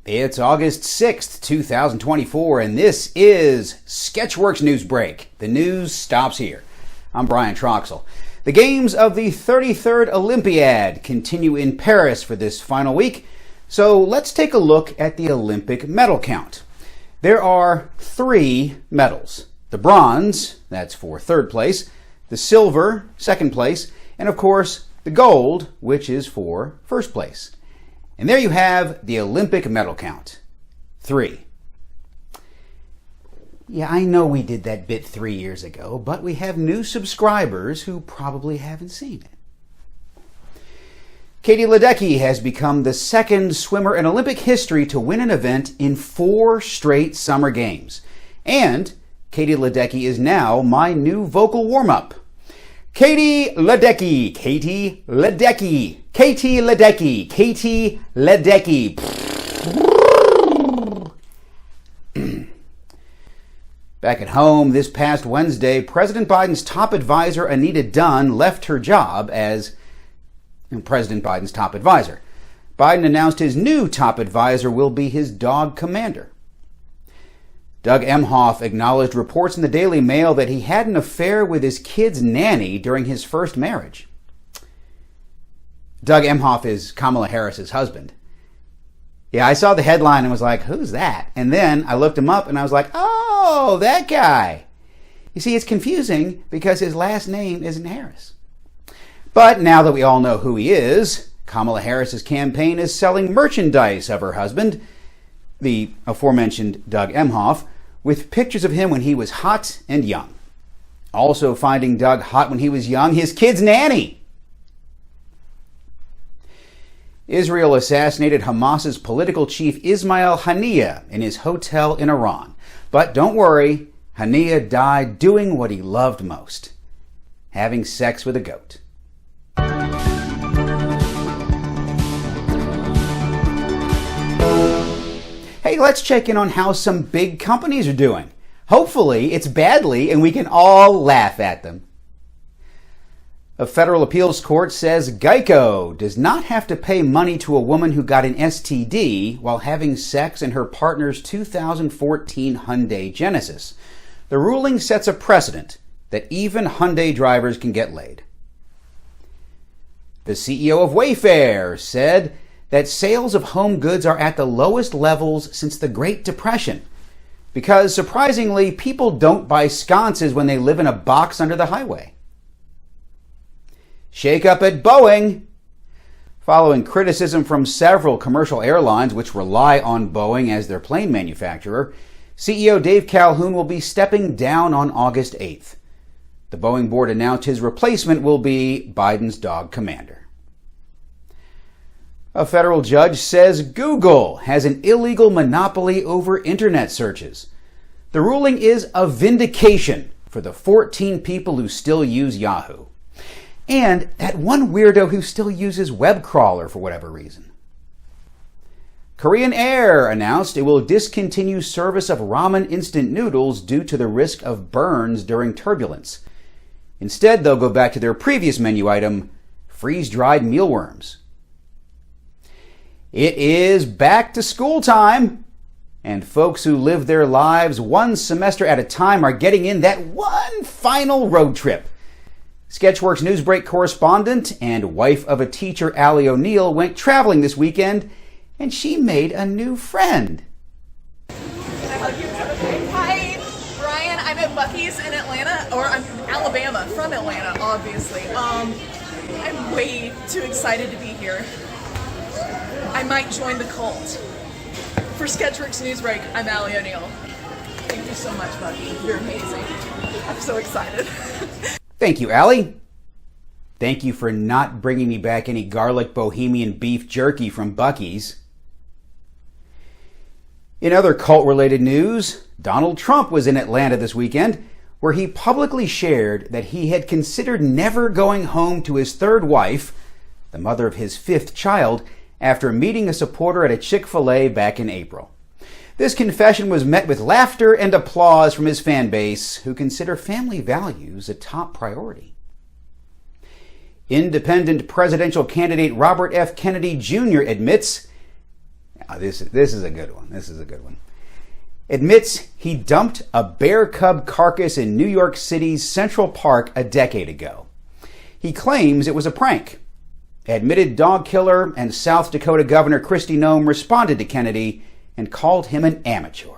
It's August 6th, 2024, and this is Sketchworks NewsBrake. The news stops here. I'm Brian Troxel. The games of the 33rd Olympiad continue in Paris for this final week, so let's take a look at the Olympic medal count. There are 3 medals. The bronze, that's for third place, the silver, second place, and of course, the gold, which is for first place. And there you have the Olympic medal count. 3. Yeah, I know we did that bit 3 years ago, but we have new subscribers who probably haven't seen it. Katie Ledecky has become the second swimmer in Olympic history to win an event in 4 straight summer games. And Katie Ledecky is now my new vocal warm-up. Katie Ledecky, Katie Ledecky, Katie Ledecky, Katie Ledecky. Back at home this past Wednesday, President Biden's top advisor Anita Dunn left her job as President Biden's top advisor. Biden announced his new top advisor will be his dog commander. Doug Emhoff acknowledged reports in the Daily Mail that he had an affair with his kid's nanny during his first marriage. Doug Emhoff is Kamala Harris's husband. Yeah, I saw the headline and was like, who's that? And then I looked him up and I was like, oh, that guy. You see, it's confusing because his last name isn't Harris. But now that we all know who he is, Kamala Harris's campaign is selling merchandise of her husband, the aforementioned Doug Emhoff, with pictures of him when he was hot and young. Also finding Doug hot when he was young, his kid's nanny. Israel assassinated Hamas's political chief Ismail Haniyeh in his hotel in Iran. But don't worry, Haniyeh died doing what he loved most, having sex with a goat. Hey, let's check in on how some big companies are doing. Hopefully, it's badly and we can all laugh at them. A federal appeals court says Geico does not have to pay money to a woman who got an STD while having sex in her partner's 2014 Hyundai Genesis. The ruling sets a precedent that even Hyundai drivers can get laid. The CEO of Wayfair said that sales of home goods are at the lowest levels since the Great Depression because, surprisingly, people don't buy sconces when they live in a box under the highway. Shake up at Boeing. Following criticism from several commercial airlines which rely on Boeing as their plane manufacturer, CEO Dave Calhoun will be stepping down on August 8th. The Boeing board announced his replacement will be Biden's dog commander. A federal judge says Google has an illegal monopoly over internet searches. The ruling is a vindication for the 14 people who still use Yahoo. And that one weirdo who still uses WebCrawler for whatever reason. Korean Air announced it will discontinue service of ramen instant noodles due to the risk of burns during turbulence. Instead, they'll go back to their previous menu item, freeze-dried mealworms. It is back to school time, and folks who live their lives one semester at a time are getting in that one final road trip. Sketchworks NewsBrake correspondent and wife of a teacher, Allie O'Neill, went traveling this weekend, and she made a new friend. Hi, Brian. I'm at Buc-ee's in Atlanta, or I'm from Alabama, from Atlanta, obviously. I'm way too excited to be here. I might join the cult. For Sketchworks NewsBrake, I'm Allie O'Neill. Thank you so much, Buc-ee. You're amazing. I'm so excited. Thank you, Allie. Thank you for not bringing me back any garlic bohemian beef jerky from Buc-ee's. In other cult-related news, Donald Trump was in Atlanta this weekend, where he publicly shared that he had considered never going home to his third wife, the mother of his 5th child, after meeting a supporter at a Chick-fil-A back in April. This confession was met with laughter and applause from his fan base, who consider family values a top priority. Independent presidential candidate Robert F. Kennedy Jr. admits Now, this is a good one. This is a good one. Admits he dumped a bear cub carcass in New York City's Central Park a decade ago. He claims it was a prank. Admitted dog killer and South Dakota Governor Kristi Noem responded to Kennedy and called him an amateur.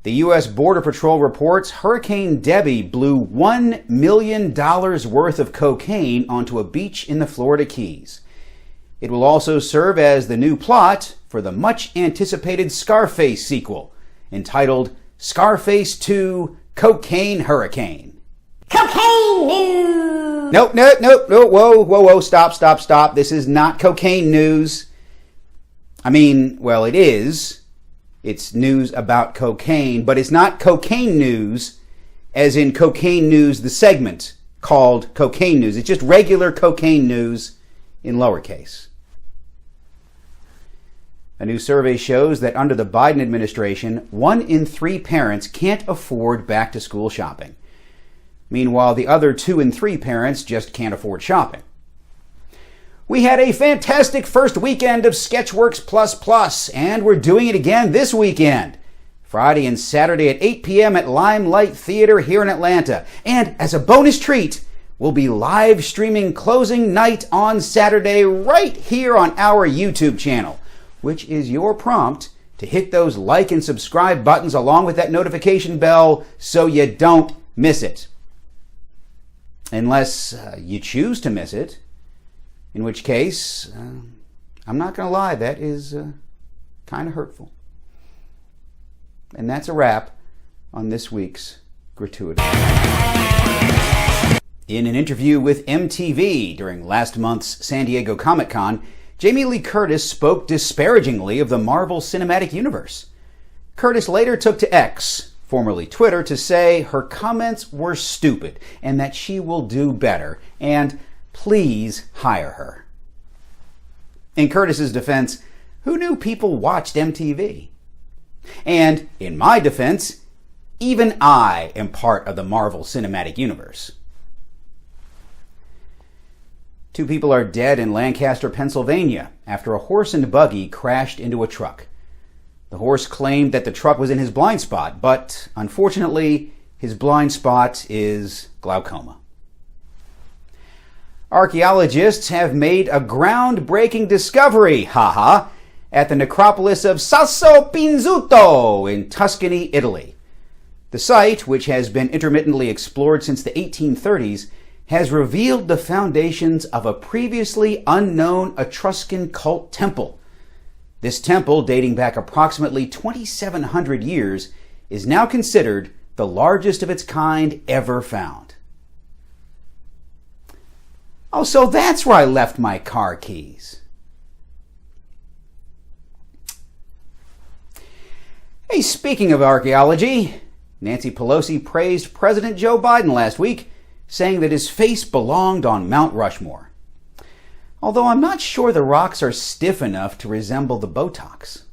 The U.S. Border Patrol reports Hurricane Debbie blew $1 million worth of cocaine onto a beach in the Florida Keys. It will also serve as the new plot for the much-anticipated Scarface sequel, entitled Scarface 2: Cocaine Hurricane. Cocaine news! Nope, whoa, stop. This is not cocaine news. I mean, well, it is. It's news about cocaine, but it's not cocaine news, as in Cocaine News, the segment called Cocaine News. It's just regular cocaine news in lowercase. A new survey shows that under the Biden administration, 1 in 3 parents can't afford back-to-school shopping. Meanwhile, the other 2 in 3 parents just can't afford shopping. We had a fantastic first weekend of Sketchworks and we're doing it again this weekend. Friday and Saturday at 8 p.m. at Limelight Theater here in Atlanta. And as a bonus treat, we'll be live streaming closing night on Saturday right here on our YouTube channel, which is your prompt to hit those like and subscribe buttons along with that notification bell so you don't miss it. Unless you choose to miss it, in which case, I'm not going to lie, that is kind of hurtful. And that's a wrap on this week's Gratuity. In an interview with MTV during last month's San Diego Comic-Con, Jamie Lee Curtis spoke disparagingly of the Marvel Cinematic Universe. Curtis later took to X, formerly Twitter, to say her comments were stupid and that she will do better, and please hire her. In Curtis's defense, who knew people watched MTV? And in my defense, even I am part of the Marvel Cinematic Universe. 2 people are dead in Lancaster, Pennsylvania, after a horse and buggy crashed into a truck. The horse claimed that the truck was in his blind spot, but unfortunately, his blind spot is glaucoma. Archaeologists have made a groundbreaking discovery, at the necropolis of Sasso Pinzuto in Tuscany, Italy. The site, which has been intermittently explored since the 1830s, has revealed the foundations of a previously unknown Etruscan cult temple. This temple, dating back approximately 2,700 years, is now considered the largest of its kind ever found. Oh, so that's where I left my car keys. Hey, speaking of archaeology, Nancy Pelosi praised President Joe Biden last week, saying that his face belonged on Mount Rushmore. Although I'm not sure the rocks are stiff enough to resemble the Botox.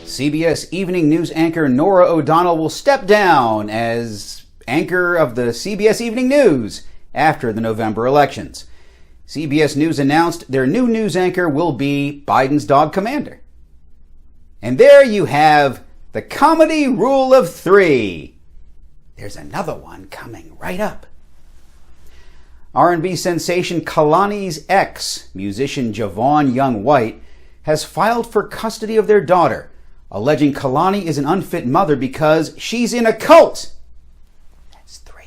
CBS Evening News anchor Norah O'Donnell will step down as anchor of the CBS Evening News after the November elections. CBS News announced their new news anchor will be Biden's dog Commander. And there you have the comedy rule of 3. There's another one coming right up. R&B sensation Kalani's ex, musician Javon Young White, has filed for custody of their daughter, alleging Kalani is an unfit mother because she's in a cult. That's 3.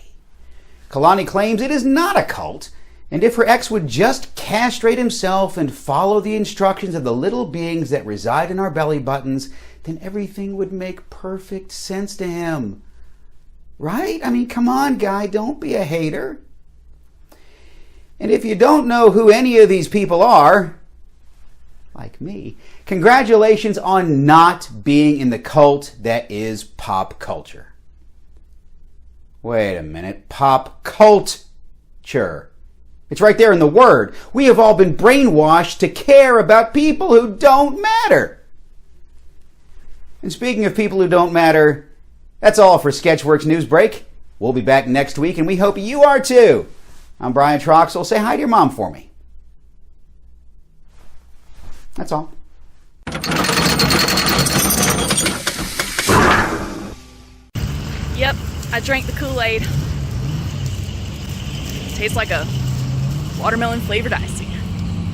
Kalani claims it is not a cult, and if her ex would just castrate himself and follow the instructions of the little beings that reside in our belly buttons, then everything would make perfect sense to him. Right? I mean, come on, guy, don't be a hater. And if you don't know who any of these people are, like me, congratulations on not being in the cult that is pop culture. Wait a minute, pop culture. It's right there in the word. We have all been brainwashed to care about people who don't matter. And speaking of people who don't matter, that's all for Sketchworks NewsBrake. We'll be back next week, and we hope you are too. I'm Brian Troxel. Say hi to your mom for me. That's all. Yep, I drank the Kool-Aid. Tastes like a watermelon flavored icy.